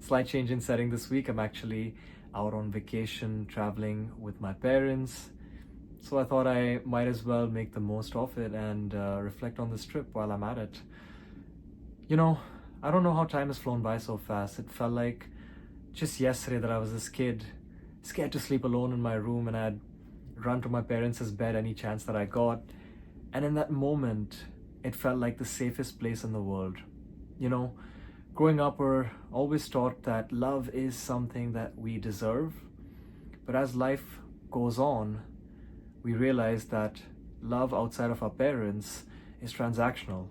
Slight change in setting this week. I'm actually out on vacation traveling with my parents. So I thought I might as well make the most of it and reflect on this trip while I'm at it. You know, I don't know how time has flown by so fast. It felt like just yesterday that I was this kid, scared to sleep alone in my room, and I'd run to my parents' bed any chance that I got. And in that moment, it felt like the safest place in the world. You know, growing up, we're always taught that love is something that we deserve. But as life goes on, we realize that love outside of our parents is transactional.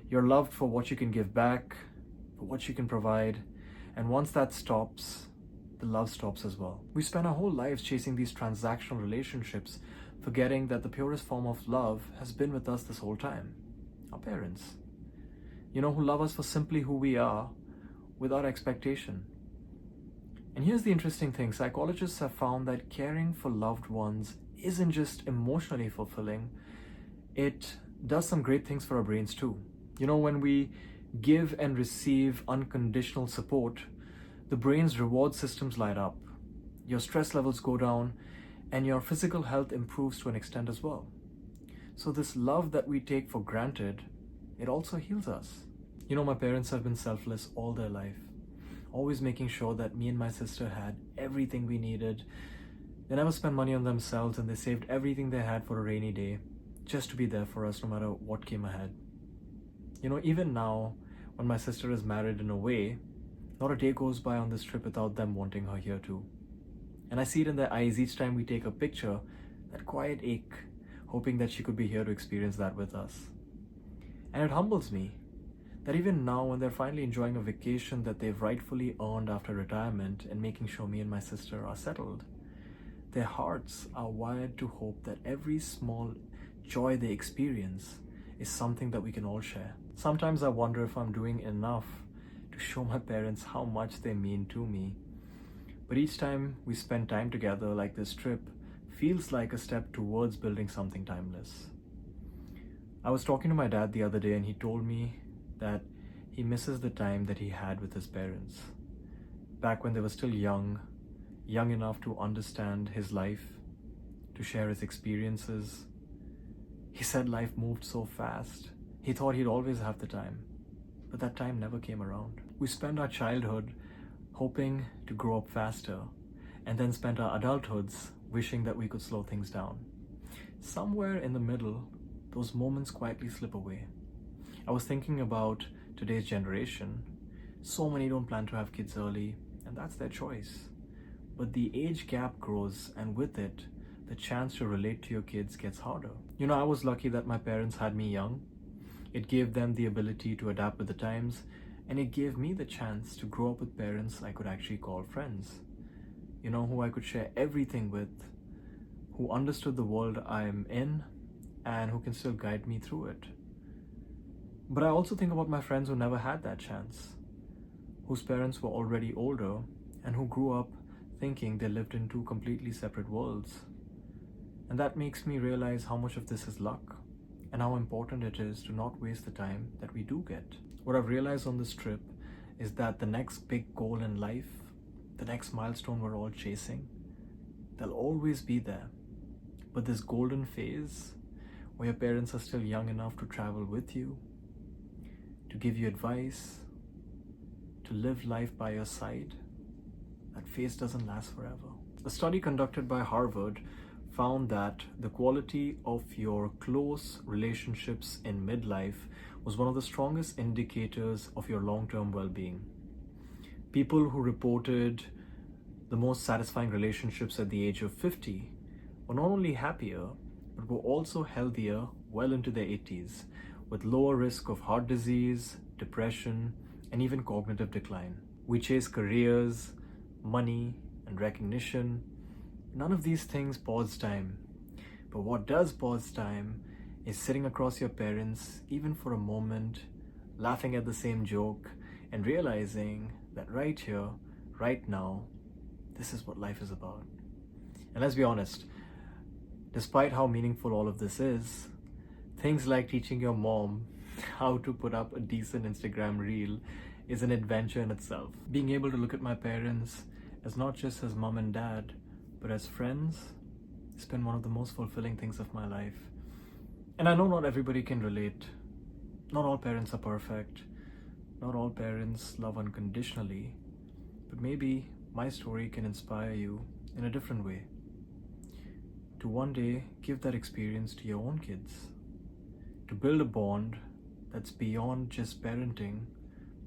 You're loved for what you can give back, for what you can provide, and once that stops, the love stops as well. We spend our whole lives chasing these transactional relationships, forgetting that the purest form of love has been with us this whole time. Our parents. You know, who love us for simply who we are, without expectation. And here's the interesting thing. Psychologists have found that caring for loved ones isn't just emotionally fulfilling, it does some great things for our brains too. You know, when we give and receive unconditional support, the brain's reward systems light up, your stress levels go down, and your physical health improves to an extent as well. So this love that we take for granted, it also heals us. You know, my parents have been selfless all their life, always making sure that me and my sister had everything we needed. They never spent money on themselves, and they saved everything they had for a rainy day, just to be there for us no matter what came ahead. You know, even now, when my sister is married in a way, not a day goes by on this trip without them wanting her here too. And I see it in their eyes each time we take a picture, that quiet ache, hoping that she could be here to experience that with us. And it humbles me that even now, when they're finally enjoying a vacation that they've rightfully earned after retirement and making sure me and my sister are settled, their hearts are wired to hope that every small joy they experience is something that we can all share. Sometimes I wonder if I'm doing enough to show my parents how much they mean to me. But each time we spend time together, like this trip, feels like a step towards building something timeless. I was talking to my dad the other day, and he told me that he misses the time that he had with his parents. Back when they were still young enough to understand his life, to share his experiences. He said life moved so fast. He thought he'd always have the time, but that time never came around. We spent our childhood hoping to grow up faster, and then spent our adulthoods wishing that we could slow things down. Somewhere in the middle, those moments quietly slip away. I was thinking about today's generation. So many don't plan to have kids early, and that's their choice. But the age gap grows, and with it, the chance to relate to your kids gets harder. You know, I was lucky that my parents had me young. It gave them the ability to adapt with the times, and it gave me the chance to grow up with parents I could actually call friends. You know, who I could share everything with, who understood the world I'm in, and who can still guide me through it. But I also think about my friends who never had that chance, whose parents were already older, and who grew up thinking they lived in two completely separate worlds. And that makes me realize how much of this is luck, and how important it is to not waste the time that we do get. What I've realized on this trip is that the next big goal in life, the next milestone we're all chasing, they'll always be there. But this golden phase, where your parents are still young enough to travel with you, to give you advice, to live life by your side, that phase doesn't last forever. A study conducted by Harvard found that the quality of your close relationships in midlife was one of the strongest indicators of your long-term well-being. People who reported the most satisfying relationships at the age of 50 were not only happier, but were also healthier well into their 80s, with lower risk of heart disease, depression, and even cognitive decline. We chase careers, money, and recognition. None of these things pause time. But what does pause time is sitting across your parents, even for a moment, laughing at the same joke, and realizing that right here, right now, this is what life is about. And let's be honest, despite how meaningful all of this is, things like teaching your mom how to put up a decent Instagram reel is an adventure in itself. Being able to look at my parents as not just as mom and dad, but as friends, has been one of the most fulfilling things of my life. And I know not everybody can relate. Not all parents are perfect. Not all parents love unconditionally. But maybe my story can inspire you in a different way. To one day give that experience to your own kids. To build a bond that's beyond just parenting,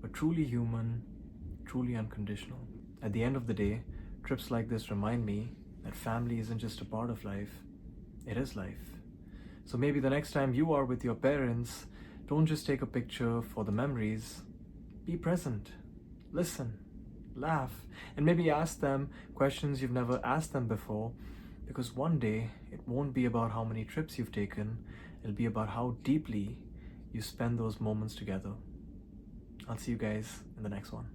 but truly human, truly unconditional. At the end of the day, trips like this remind me that family isn't just a part of life, it is life. So maybe the next time you are with your parents, don't just take a picture for the memories. Be present, listen, laugh, and maybe ask them questions you've never asked them before, because one day it won't be about how many trips you've taken, it'll be about how deeply you spend those moments together. I'll see you guys in the next one.